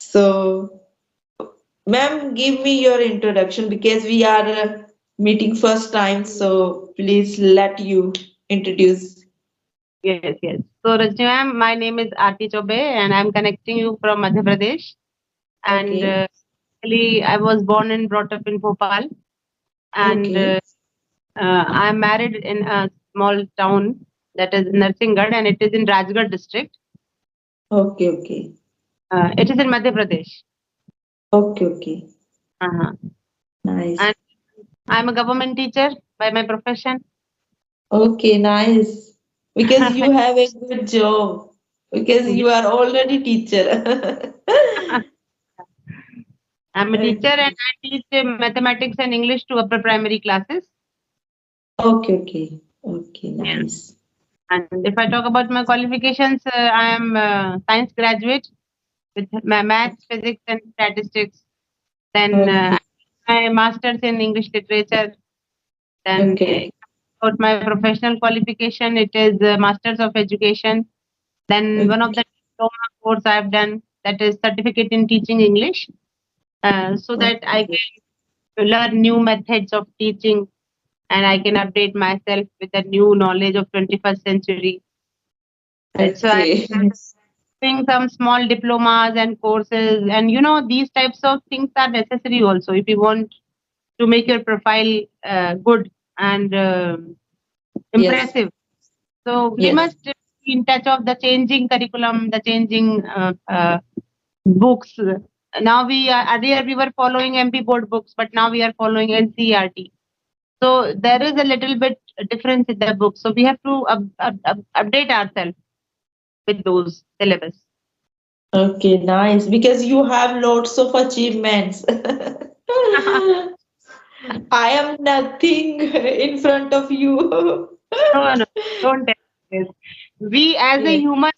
So, ma'am, give me your introduction because we are meeting first time. So, please let you introduce. Yes, yes. So, Rajni ma'am, my name is Aarti Chobe and I'm connecting you from Madhya Pradesh. And Okay. actually, I was born and brought up in Bhopal. And Okay. I'm married in a small town that is Narsingarh and it is in Rajgarh district. Okay. Okay. It is in Madhya Pradesh. Okay. Okay. Uh-huh. Nice. And I'm a government teacher by my profession. Okay. Nice. Because you have a good job. Because Yeah. you are already teacher. I'm a teacher and I teach mathematics and English to upper primary classes. Okay. Okay. Okay. Yeah. Nice. And if I talk about my qualifications, I am science graduate with my maths, physics, and statistics. Then Okay. my master's in English literature. Then Okay. about my professional qualification, it is Masters of Education. Then one of Okay. the diploma course I've done, that is certificate in teaching English, so that I Okay. can learn new methods of teaching and I can update myself with the new knowledge of 21st century. That's why Okay. doing some small diplomas and courses, and these types of things are necessary also if you want to make your profile good and Yes. impressive. So we Yes. must be in touch of the changing curriculum, the changing books. Now earlier we were following MP board books, but now we are following NCERT. So there is a little bit difference in the books. So we have to update ourselves with those syllabus. Okay, nice. Because you have lots of achievements. I am nothing in front of you. No, no, don't tell this. We as a Yes. human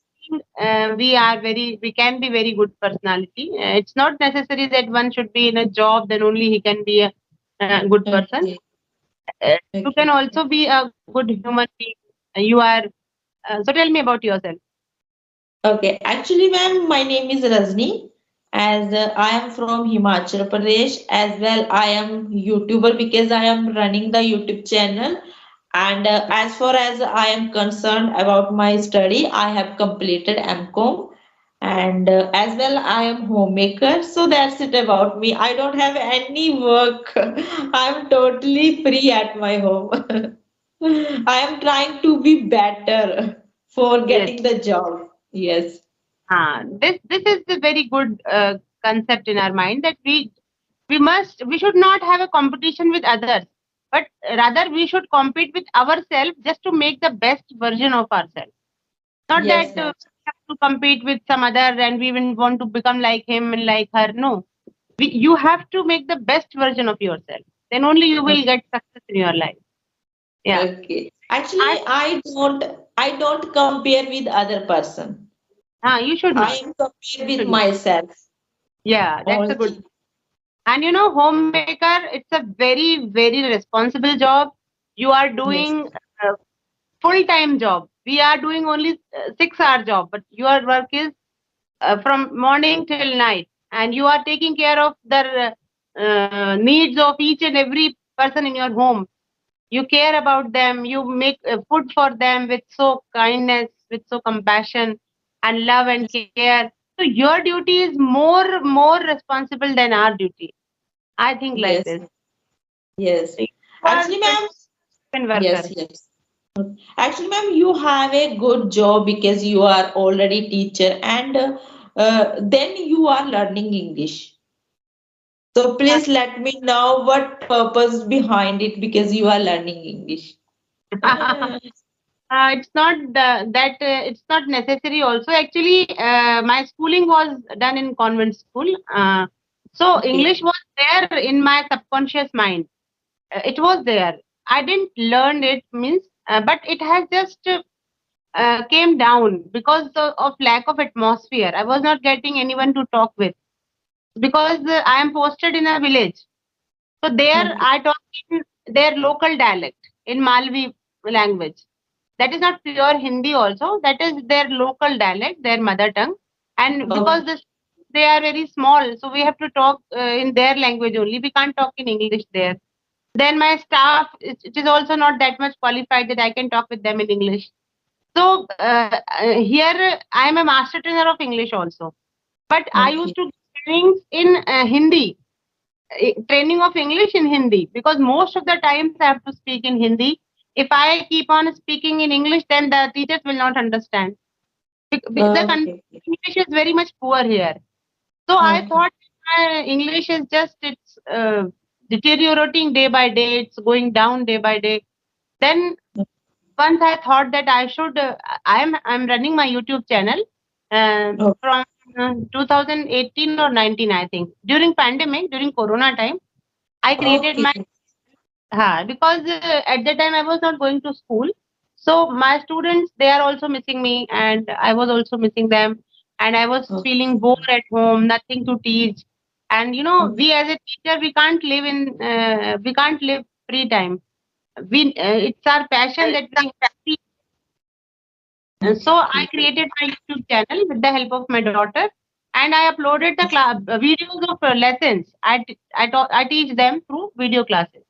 being, we can be very good personality. It's not necessary that one should be in a job, then only he can be a good person. Okay. You can Okay. also be a good human being. You are, so tell me about yourself. Okay. Actually, ma'am, my name is Rajni. As I am from Himachal Pradesh, as well, I am YouTuber because I am running the YouTube channel. And as far as I am concerned about my study, I have completed MCom, and as well I am homemaker. So that's it about me. I don't have any work. I'm totally free at my home. I am trying to be better for Yes. getting the job. Yes. This is a very good concept in our mind that we should not have a competition with others, but rather we should compete with ourselves just to make the best version of ourselves. Not that Yes, ma'am. we have to compete with some other and we even want to become like him and like her. No, you have to make the best version of yourself. Then only you will get success in your life. Yeah. Okay. Actually, I I don't compare with other person. you should I not. am compare You with should not. myself Yeah, that's a good. only. And homemaker, it's a very, very responsible job. You are Yes. doing a full-time job. We are doing only 6-hour job, but your work is from morning till night, and you are taking care of the needs of each and every person in your home. You care about them. You make food for them with so kindness, with so compassion and love and care. So your duty is more responsible than our duty. I think like Yes. this. Yes. You are Actually, ma'am. 20 Yes. worker. Yes. Actually, ma'am, you have a good job because you are already teacher, and then you are learning English. So please let me know what purpose behind it because you are learning English. It's not it's not necessary also. Actually, my schooling was done in convent school. So Okay. English was there in my subconscious mind. It was there. I didn't learn it means, but it has just came down because of lack of atmosphere. I was not getting anyone to talk with because I am posted in a village. So there Okay. I talk in their local dialect in Malvi language. That is not pure Hindi also. That is their local dialect, their mother tongue. And because Okay. this they are very small, so we have to talk in their language only. We can't talk in English there. Then my staff, it is also not that much qualified that I can talk with them in English. So here I am a master trainer of English also, but I used Okay. to give trainings in Hindi, training of English in Hindi, because most of the times I have to speak in Hindi. If I keep on speaking in English, then the teachers will not understand. The Okay. English is very much poor here. So I Okay. thought my English is just it's deteriorating day by day. It's going down day by day. Then once I thought that I should. I'm running my YouTube channel Okay. from 2018 or 19, I think. During pandemic, during Corona time, I created my Okay. because at that time I was not going to school. So my students, they are also missing me, and I was also missing them. And I was feeling Okay. bored at home, nothing to teach. And Okay. we as a teacher, we can't live free time. It's our passion that we have to. So I Okay. created my YouTube channel with the help of my daughter, and I uploaded the videos of lessons. I teach them through video classes.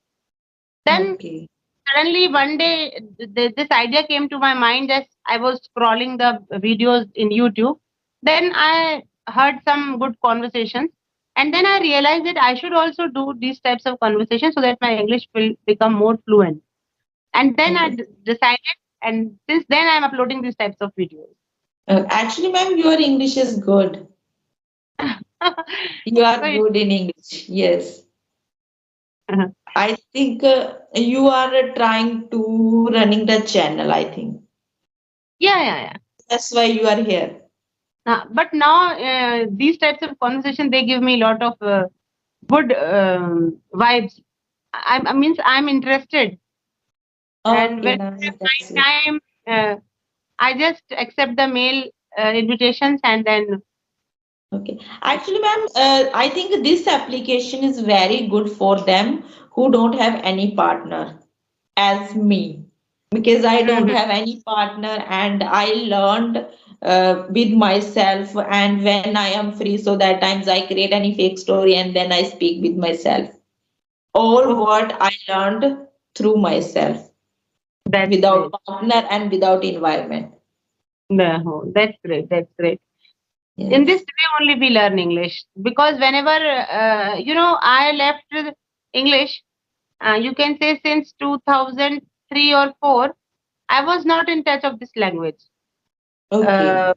Then Okay. suddenly one day this idea came to my mind as I was scrolling the videos in YouTube. Then I heard some good conversations, and then I realized that I should also do these types of conversations so that my English will become more fluent. And then I Okay. decided, and since then I'm uploading these types of videos. Actually, ma'am, your English is good. You So are good in English. Yes. I think you are trying to running the channel, I think. yeah, yeah, yeah. That's why you are here. But now these types of conversation, they give me a lot of good vibes. I means I'm interested, and Okay, when nice. I That's it. have time, I just accept the mail invitations, and then Okay. Actually, ma'am, I think this application is very good for them who don't have any partner, as me, because I don't Mhm. have any partner and I learned with myself. And when I am free, so that times I create any fake story and then I speak with myself. All Oh, what I learned through myself, that's without great. partner and without environment. No, that's great. That's great. In this Yes. way only we learn English, because whenever I left English, you can say since 2003 or 4, I was not in touch of this language. Okay. Uh,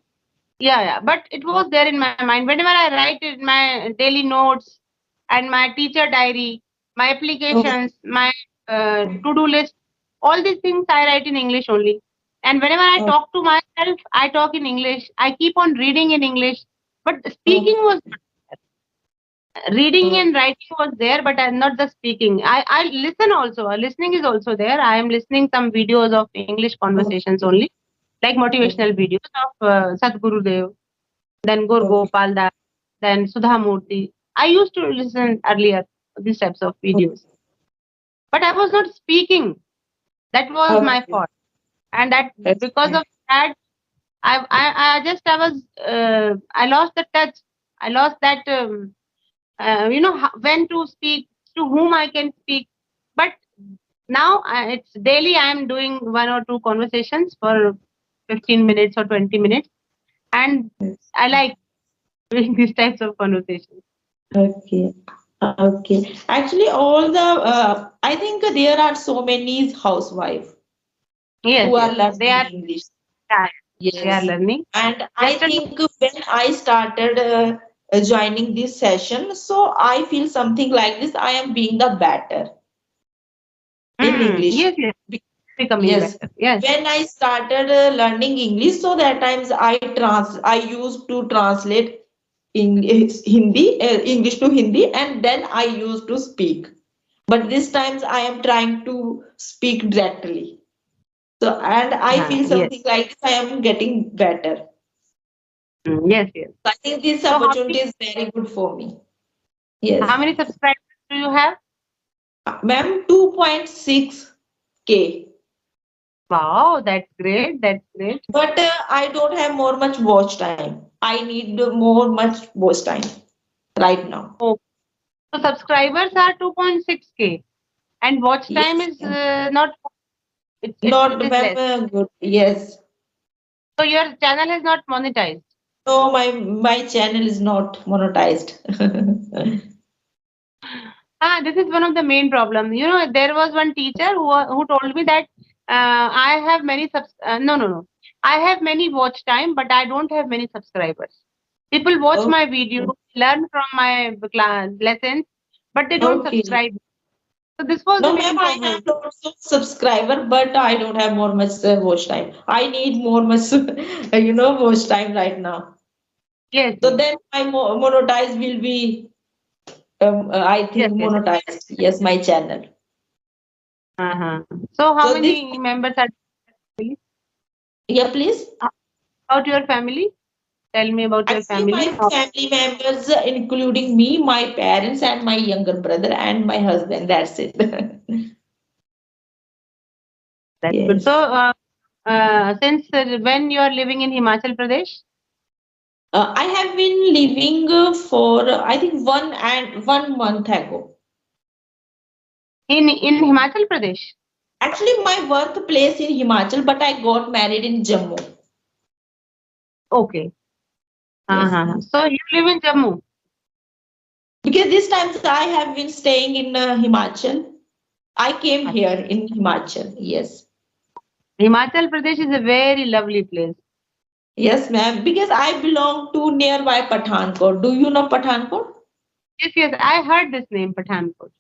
yeah, yeah, but it was there in my mind. Whenever I write in my daily notes and my teacher diary, my Okay. applications, my to-do list, all these things I write in English only. And whenever I Okay. talk to myself, I talk in English. I keep on reading in English, but speaking Okay. was reading Okay. and writing was there, but not the speaking. I listen also. Listening is also there. I am listening some videos of English conversations Okay. only, like motivational Okay. videos of Sadhguru Dev, then Gur Okay. Gopal Das, then Sudha Murthy. I used to listen earlier these types of videos, but I was not speaking. That was my Okay. fault, and that That's because fine. of that, I was I lost the touch. I lost that when to speak, to whom I can speak. But now it's daily. I am doing one or two conversations for 15 minutes or 20 minutes, and Yes. I like doing these types of conversations. Okay. Okay. Actually, I think there are so many housewives Yes, who are yes, they learning are English. tired. They are Yes. learning. And I Yesterday, think when I started joining this session, so I feel something like this. I am being the better in English. yes, yes, Be- becoming Yes. better. Yes. When I started learning English, so that times I used to translate English to Hindi, and then I used to speak. But this times I am trying to speak directly. So, and I feel Yes. something like this, I am getting better. Yes, yes. So I think this So opportunity is very good for me. Yes. how many subscribers do you have? Ma'am, 2.6K. Wow, that's great. That's great. But I don't have more much watch time. I need more much watch time right now. Oh, so subscribers are 2.6K and watch time Yes, is ma'am. not. It Not is ma'am, less. good. Yes. So your channel is not monetized. No, my channel is not monetized. This is one of the main problems. You know, there was one teacher who told me that I have many no. I have many watch time, but I don't have many subscribers. People watch Okay. my video, learn from my class lessons, but they don't Okay. subscribe. So this was the No, ma'am, main I problem. have lots of subscriber, but I don't have more much watch time. I need more much, watch time right now. Yes, So yes, then my monetize will be, I yes, think, yes. monetized. Yes, my channel. Uh-huh. So how So this, many members are family? yeah, please. About your family? Tell me about your Actually, my family. family members, including me, my parents, and my younger brother, and my husband. That's it. That's good. So, Yes. since when you are living in Himachal Pradesh? I have been living for I think 1 month ago. In Himachal Pradesh. Actually, my birthplace in Himachal, but I got married in Jammu. Okay. Yes, Uh-huh. ma'am. So you live in Jammu. Because these times I have been staying in Himachal. I came here Achha. in Himachal. Yes. Himachal Pradesh is a very lovely place. Yes, ma'am. Because I belong to nearby Pathankot. Do you know Pathankot? Yes, yes. I heard this name, Pathankot.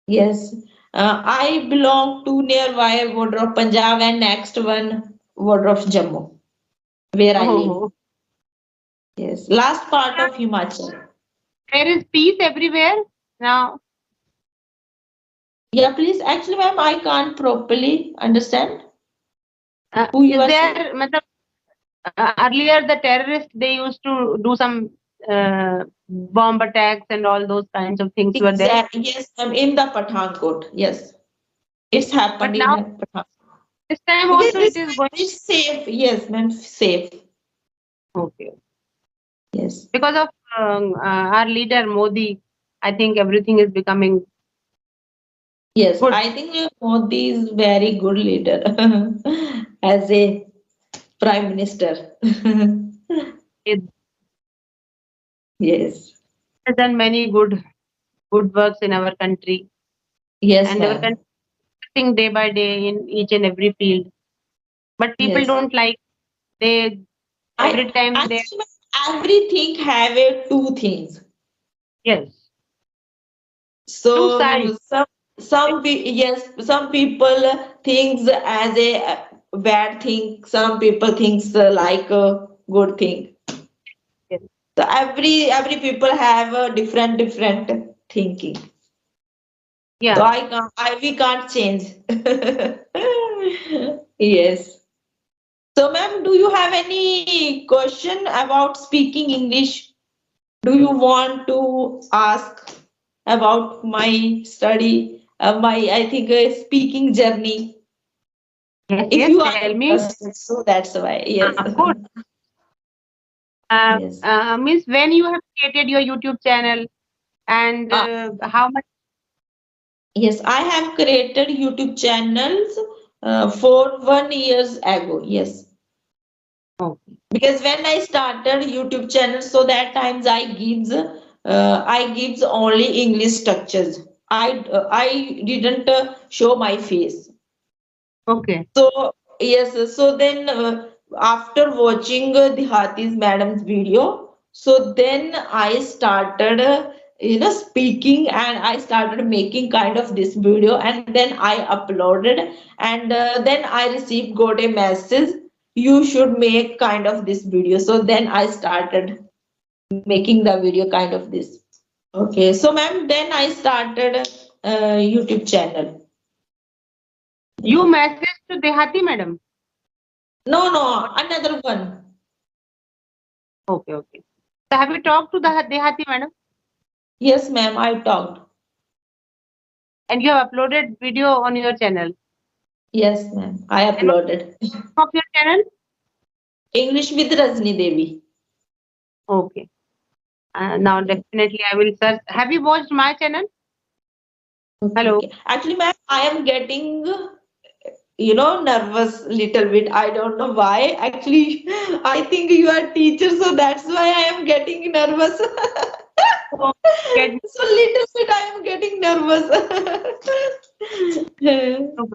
Yes. I belong to nearby border of Punjab and next one border of Jammu, where I live. Oh, Yes. Last part of Himachal. there is peace everywhere now. Yeah, please. Actually, ma'am, I can't properly understand who you Is are saying. there, matlab, earlier the terrorists they used to do some bomb attacks and all those kinds of things were there. Exactly. Yes, ma'am. In the Pathankot. Yes, it's But happened in now Pathankot. this time Because also it this is time going. it's safe. Yes, ma'am. Safe. Okay. Yes. Because of our leader Modi, I think everything is becoming Yes, good. I think Modi is very good leader as a prime minister. He Yes. has done many good works in our country, Yes, and our ma'am. country is progressing day by day in each and every field. But people Yes. don't like they I every time they actually everything have a two things. yes two sides. So yes, some people thinks as a bad thing. Some people thinks like a good thing. Yes. So every people have a different thinking. So Yeah. we can't change. Yes. So ma'am, do you have any question about speaking English? Do you want to ask about my study, my I think speaking journey? Yes. If Yes. you are Tell me. interested, so that's why. Yes. Of course. Yes. Means when you have created your YouTube channel and Uh, how much. yes, I have created YouTube channels for 1 years ago. Yes. Oh, Because when I started YouTube channel, so that times I gives only English structures. I didn't show my face. okay. So yes, so then after watching Dihati's madam's video, so then I started speaking and I started making kind of this video and then I uploaded and then I received got a message you should make kind of this video. So then I started making the video kind of this. Okay, so ma'am, then I started YouTube channel. You message to Dehati madam. No, no, What? another one. Okay. Okay. So have you talked to the Dehati madam Yes, ma'am, I talked. and you have uploaded video on your channel? Yes, ma'am, I And what uploaded. of your channel? English with Rajni Devi. Okay. Now definitely I will search. Have you watched my channel? Okay, Hello. okay. Actually, ma'am, I am getting, nervous little bit. I don't know why. Actually, I think you are teacher, so that's why I am getting nervous. Oh, get me. So little bit I am getting nervous. No,